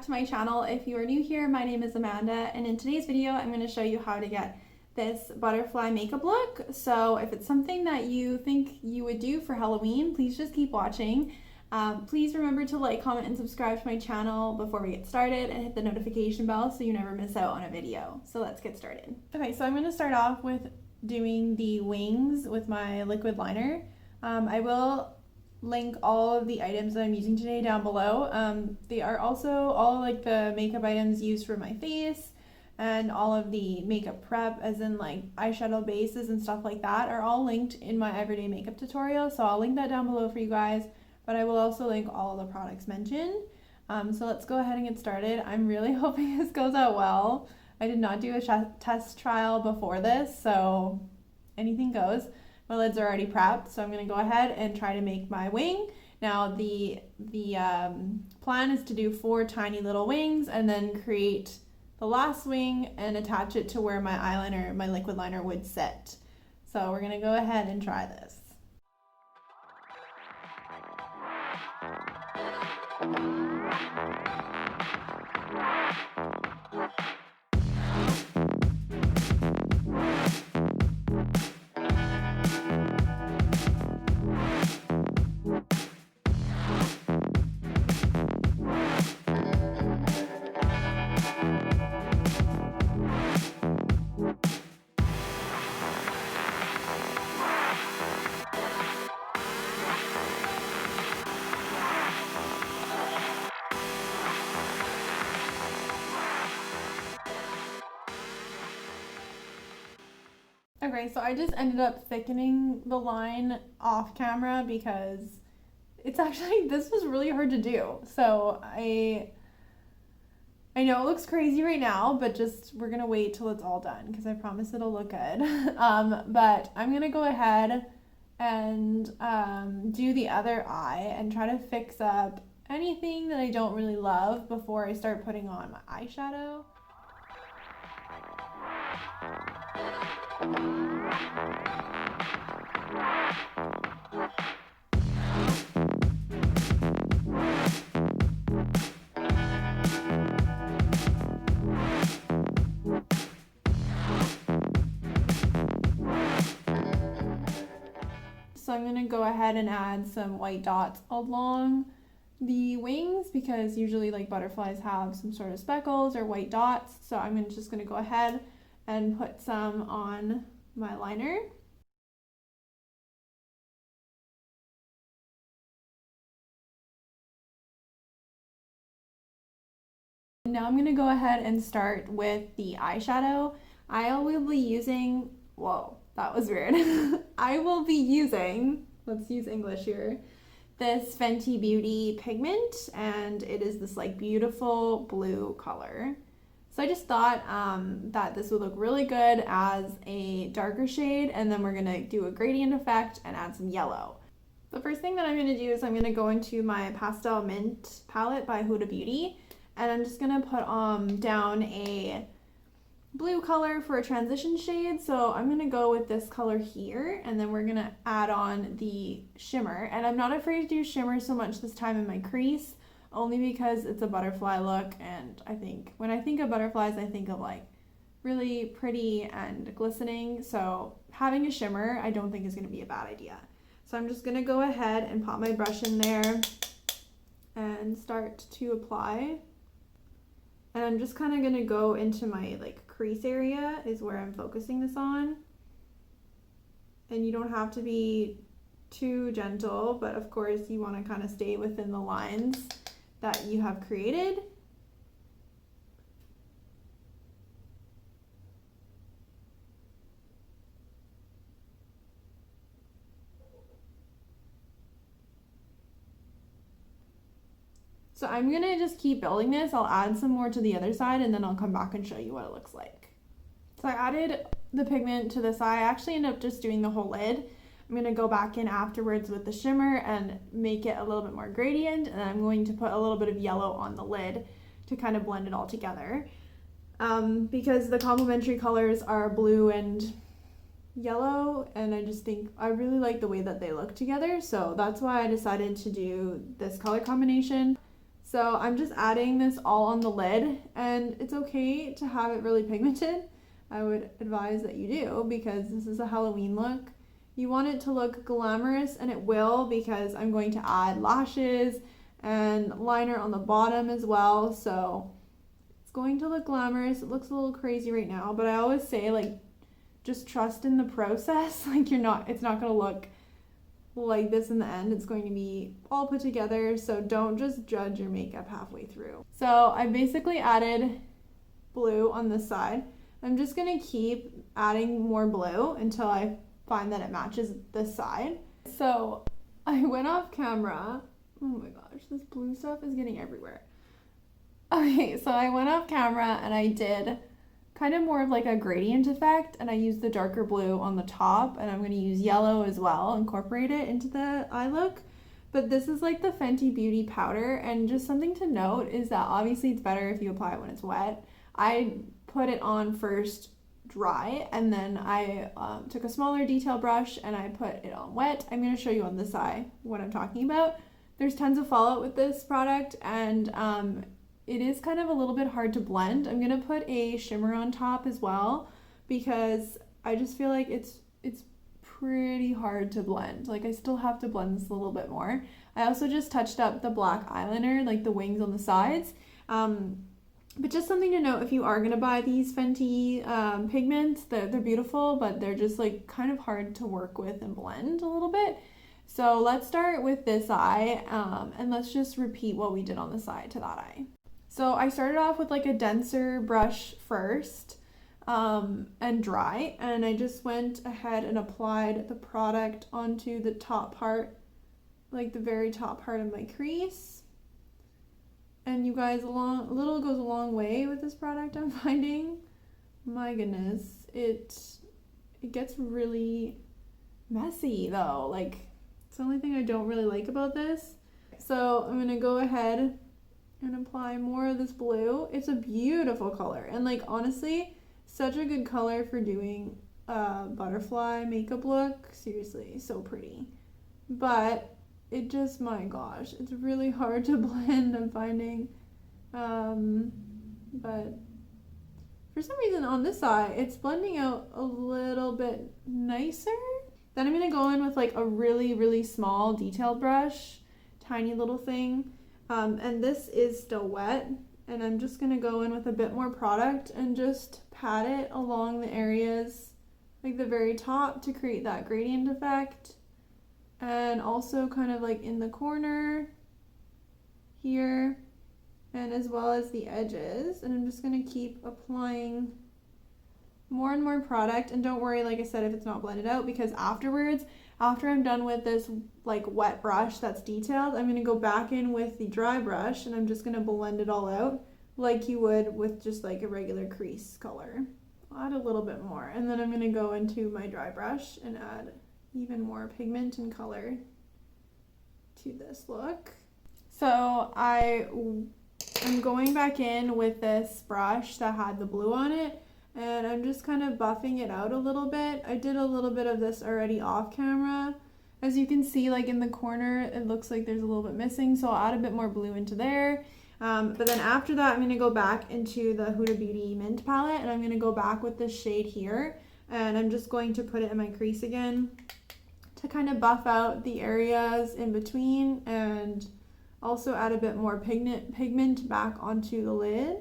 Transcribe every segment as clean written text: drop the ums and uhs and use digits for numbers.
to my channel. If you are new here, my name is Amanda, and in today's video I'm going to show you how to get this butterfly makeup look. So if it's something that you think you would do for Halloween, please just keep watching. Please remember to like, comment, and subscribe to my channel before we get started, and hit the notification bell so you never miss out on a video. So let's get started. Okay, so I'm going to start off with doing the wings with my liquid liner. I will link all of the items that I'm using today down below. They are also all like the makeup items used for my face, and all of the makeup prep, as in like eyeshadow bases and stuff like that, are all linked in my everyday makeup tutorial. So I'll link that down below for you guys, but I will also link all of the products mentioned. So let's go ahead and get started. I'm really hoping this goes out well. I did not do a test trial before this, so anything goes. My lids are already prepped, so I'm going to go ahead and try to make my wing. Now the plan is to do 4 tiny little wings and then create the last wing and attach it to where my eyeliner, my liquid liner, would sit. So we're going to go ahead and try this. Okay, so I just ended up thickening the line off camera because it's actually, this was really hard to do. So I know it looks crazy right now, but just, we're gonna wait till it's all done because I promise it'll look good. But I'm gonna go ahead and do the other eye and try to fix up anything that I don't really love before I start putting on my eyeshadow. So I'm going to go ahead and add some white dots along the wings because usually like butterflies have some sort of speckles or white dots. So I'm just going to go ahead and put some on my liner. Now I'm going to go ahead and start with the eyeshadow. I will be using, whoa, that was weird. I will be using, let's use English here, this Fenty Beauty pigment, and it is this like beautiful blue color. So I just thought that this would look really good as a darker shade, and then we're gonna do a gradient effect and add some yellow. The first thing that I'm gonna do is I'm gonna go into my Pastel Mint palette by Huda Beauty, and I'm just gonna put down a blue color for a transition shade. So I'm gonna go with this color here, and then we're gonna add on the shimmer. And I'm not afraid to do shimmer so much this time in my crease, only because it's a butterfly look, and I think when I think of butterflies, I think of like really pretty and glistening. So having a shimmer I don't think is gonna be a bad idea. So I'm just gonna go ahead and pop my brush in there and start to apply. And I'm just kind of gonna go into my like crease area is where I'm focusing this on. And you don't have to be too gentle, but of course you want to kind of stay within the lines that you have created. So I'm gonna just keep building this. I'll add some more to the other side and then I'll come back and show you what it looks like. So I added the pigment to this eye. I actually ended up just doing the whole lid. I'm gonna go back in afterwards with the shimmer and make it a little bit more gradient, and I'm going to put a little bit of yellow on the lid to kind of blend it all together. Because the complementary colors are blue and yellow, and I just think I really like the way that they look together, so that's why I decided to do this color combination. So I'm just adding this all on the lid, and it's okay to have it really pigmented. I would advise that you do, because this is a Halloween look. You want it to look glamorous, and it will, because I'm going to add lashes and liner on the bottom as well. So it's going to look glamorous. It looks a little crazy right now, but I always say, like, just trust in the process. Like, it's not going to look like this in the end. It's going to be all put together, so don't just judge your makeup halfway through. So I basically added blue on this side. I'm just going to keep adding more blue until I find that it matches this side. So I went off camera. Oh my gosh, this blue stuff is getting everywhere. Okay, so I went off camera and I did kind of more of like a gradient effect, and I used the darker blue on the top, and I'm going to use yellow as well, incorporate it into the eye look. But this is like the Fenty Beauty powder, and just something to note is that obviously it's better if you apply it when it's wet. I put it on first dry, and then I took a smaller detail brush and I put it on wet. I'm going to show you on this eye what I'm talking about. There's tons of fallout with this product, and it is kind of a little bit hard to blend. I'm going to put a shimmer on top as well, because I just feel like it's pretty hard to blend. Like, I still have to blend this a little bit more. I also just touched up the black eyeliner, like the wings on the sides. But just something to note, if you are going to buy these Fenty pigments, they're beautiful, but they're just like kind of hard to work with and blend a little bit. So let's start with this eye, and let's just repeat what we did on the side to that eye. So I started off with like a denser brush first, and dry, and I just went ahead and applied the product onto the top part, like the very top part of my crease. And you guys, a little goes a long way with this product, I'm finding. My goodness, it gets really messy though. Like, it's the only thing I don't really like about this. So I'm gonna go ahead and apply more of this blue. It's a beautiful color, and like, honestly, such a good color for doing a butterfly makeup look. Seriously, so pretty. But it just, my gosh, it's really hard to blend, I'm finding. But for some reason on this eye, it's blending out a little bit nicer. Then I'm gonna go in with like a really, really small detailed brush, tiny little thing. And this is still wet, and I'm just gonna go in with a bit more product and just pat it along the areas, like the very top, to create that gradient effect. And also kind of like in the corner here, and as well as the edges. And I'm just gonna keep applying more and more product. And don't worry, like I said, if it's not blended out, because afterwards, after I'm done with this like wet brush that's detailed, I'm gonna go back in with the dry brush, and I'm just gonna blend it all out like you would with just like a regular crease color. I'll add a little bit more, and then I'm gonna go into my dry brush and add even more pigment and color to this look. So I'm going back in with this brush that had the blue on it, and I'm just kind of buffing it out a little bit. I did a little bit of this already off camera. As you can see, like in the corner, it looks like there's a little bit missing, so I'll add a bit more blue into there. But then after that, I'm going to go back into the Huda Beauty Mint palette, and I'm going to go back with this shade here, and I'm just going to put it in my crease again to kind of buff out the areas in between, and also add a bit more pigment back onto the lid.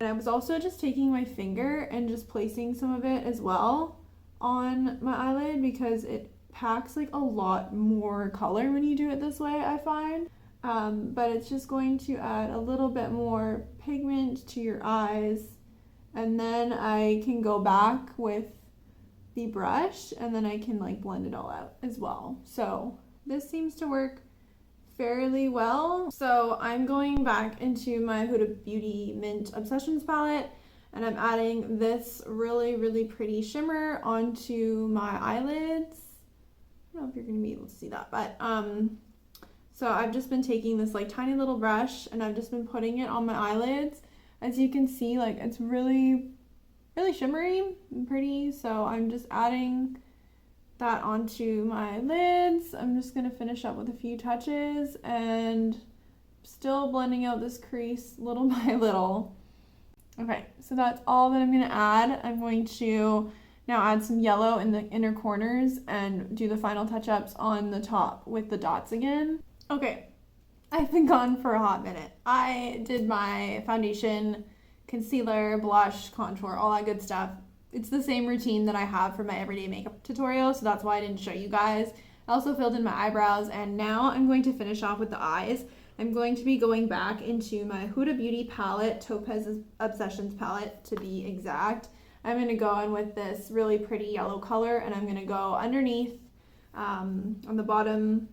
And I was also just taking my finger and just placing some of it as well on my eyelid, because it packs like a lot more color when you do it this way, I find. But it's just going to add a little bit more pigment to your eyes, and then I can go back with the brush, and then I can like blend it all out as well. So this seems to work fairly well. So I'm going back into my Huda Beauty Mint Obsessions palette, and I'm adding this really, really pretty shimmer onto my eyelids. I don't know if you're gonna be able to see that, but so I've just been taking this like tiny little brush, and I've just been putting it on my eyelids. As you can see, like, it's really, really shimmery and pretty. So I'm just adding that onto my lids. I'm just gonna finish up with a few touches, and still blending out this crease little by little. Okay, so that's all that I'm going to add. I'm going to now add some yellow in the inner corners and do the final touch-ups on the top with the dots again. Okay, I've been gone for a hot minute. I did my foundation, concealer, blush, contour, all that good stuff. It's the same routine that I have for my everyday makeup tutorial, so that's why I didn't show you guys. I also filled in my eyebrows, and now I'm going to finish off with the eyes. I'm going to be going back into my Huda Beauty palette, Topaz Obsessions palette to be exact. I'm going to go in with this really pretty yellow color, and I'm going to go underneath on the bottom,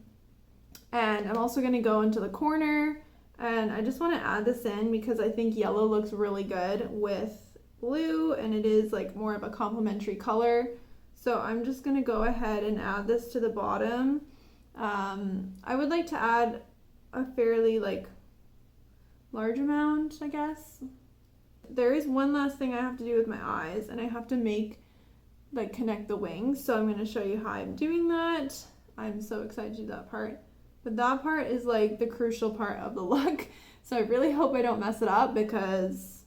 and I'm also going to go into the corner, and I just want to add this in because I think yellow looks really good with blue, and it is like more of a complementary color. So I'm just going to go ahead and add this to the bottom. I would like to add a fairly like large amount, I guess. There is one last thing I have to do with my eyes, and I have to connect the wings. So I'm going to show you how I'm doing that. I'm so excited to do that part. But that part is like the crucial part of the look. So I really hope I don't mess it up because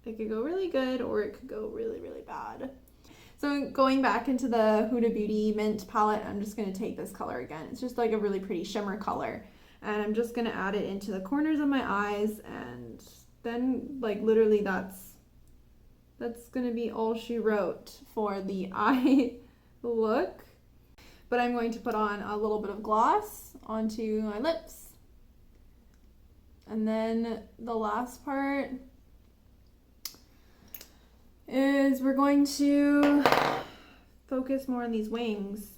it could go really good or it could go really, really bad. So going back into the Huda Beauty Mint palette, I'm just going to take this color again. It's just like a really pretty shimmer color. And I'm just going to add it into the corners of my eyes, and then like literally that's going to be all she wrote for the eye look. But I'm going to put on a little bit of gloss onto my lips. And then the last part is we're going to focus more on these wings.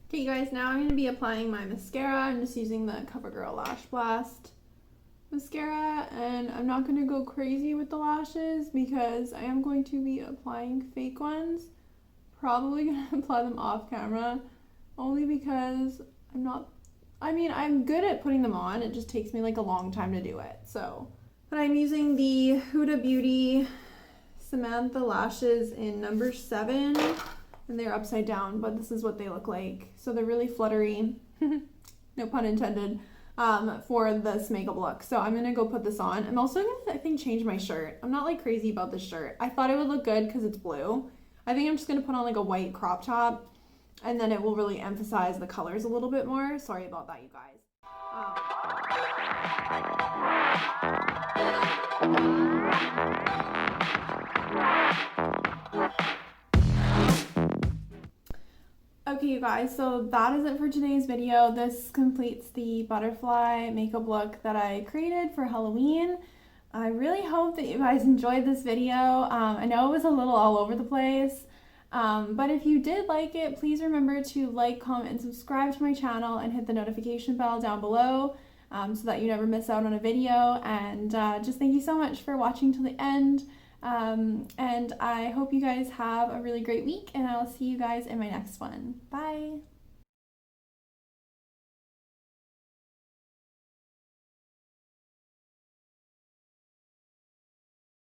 Okay, you guys, now I'm going to be applying my mascara. I'm just using the Covergirl Lash Blast mascara, and I'm not going to go crazy with the lashes because I am going to be applying fake ones. Probably going to apply them off camera only because I'm good at putting them on. It just takes me like a long time to do it. So, but I'm using the Huda Beauty Samantha lashes in number 7. And they're upside down, but this is what they look like. So they're really fluttery, no pun intended, for this makeup look. So I'm gonna go put this on. I'm also gonna, I think, change my shirt. I'm not like crazy about this shirt. I thought it would look good because it's blue. I think I'm just gonna put on like a white crop top, and then it will really emphasize the colors a little bit more. Sorry about that, you guys. Okay, you guys, so that is it for today's video. This completes the butterfly makeup look that I created for Halloween. I really hope that you guys enjoyed this video. I know it was a little all over the place, but if you did like it, please remember to like, comment, and subscribe to my channel and hit the notification bell down below so that you never miss out on a video. And just thank you so much for watching till the end. And I hope you guys have a really great week, and I'll see you guys in my next one. Bye!